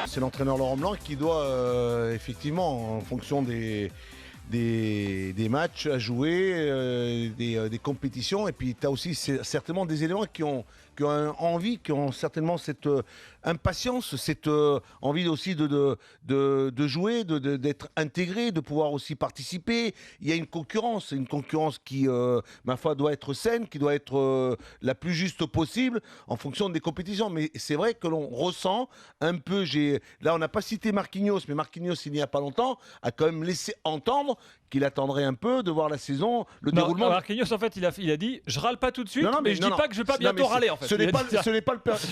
C'est l'entraîneur Laurent Blanc qui doit effectivement, en fonction des matchs à jouer, des compétitions, et puis tu as aussi certainement des éléments qui ont envie, qui ont certainement cette impatience, cette envie aussi de jouer, d'être intégré, de pouvoir aussi participer. Il y a une concurrence qui, ma foi, doit être saine, qui doit être la plus juste possible en fonction des compétitions. Mais c'est vrai que l'on ressent un peu, là on n'a pas cité Marquinhos, mais Marquinhos il n'y a pas longtemps a quand même laissé entendre qu'il attendrait un peu de voir la saison, le déroulement. Marquinhos, en fait, il a dit « je râle pas tout de suite, mais je dis pas que je vais pas bientôt râler ». En fait. Ce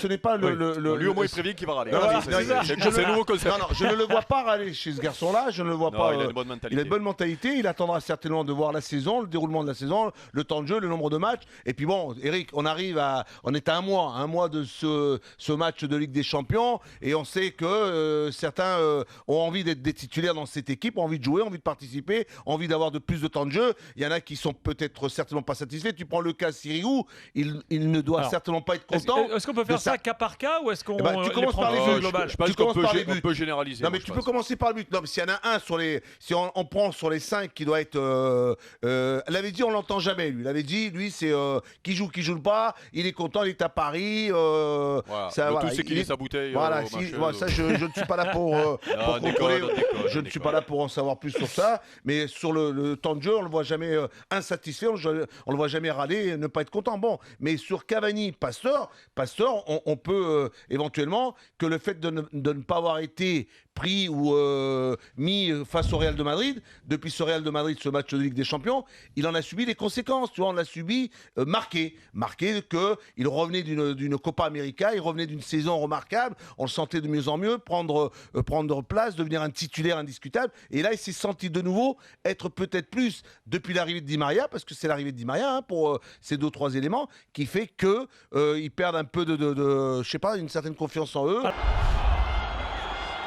n'est pas le... Lui au moins il prévient qu'il va râler. C'est nouveau concept. Non, je ne le vois pas râler chez ce garçon-là, je ne le vois pas. Il a une bonne mentalité. Il a une bonne mentalité, il attendra certainement de voir la saison, le déroulement de la saison, le temps de jeu, le nombre de matchs. Et puis bon, Eric, on est à un mois de ce match de Ligue des Champions, et on sait que certains ont envie d'être des titulaires dans cette équipe, ont envie de jouer, ont envie de participer, ont envie d'avoir de plus de temps de jeu. Il y en a qui sont peut-être certainement pas satisfaits. Tu prends le cas Sirigu, il ne doit certainement pas être content. Est-ce qu'on peut faire ça cas par cas, ou est-ce qu'on tu commences par les buts global? Je pense qu'on peut généraliser. Non, mais tu peux commencer par le but. Non, mais s'il y en a un si on prend sur les 5 qui doit être, l'avait dit, on l'entend jamais lui. Il avait dit, lui c'est qui joue pas. Il est content, il est à Paris. Tout c'est qu'il est sa bouteille. Ça je ne suis pas là pour contrôler. Je ne suis pas là pour en savoir plus sur ça. Mais sur le temps de jeu, on le voit jamais insatisfait, on le voit jamais râler et ne pas être content. Bon, mais sur Cavani, Pastore, on peut éventuellement que le fait de ne pas avoir été pris ou mis face au Real de Madrid, depuis ce Real de Madrid, ce match de Ligue des Champions, il en a subi les conséquences. Tu vois, on l'a subi marqué qu'il revenait d'une Copa América, il revenait d'une saison remarquable, on le sentait de mieux en mieux, prendre place, devenir un titulaire indiscutable. Et là, il s'est senti de nouveau être peut-être plus, depuis l'arrivée de Di Maria, parce que c'est l'arrivée de Di Maria pour ces 2-3 éléments, qui fait qu'ils perdent un peu je sais pas, une certaine confiance en eux.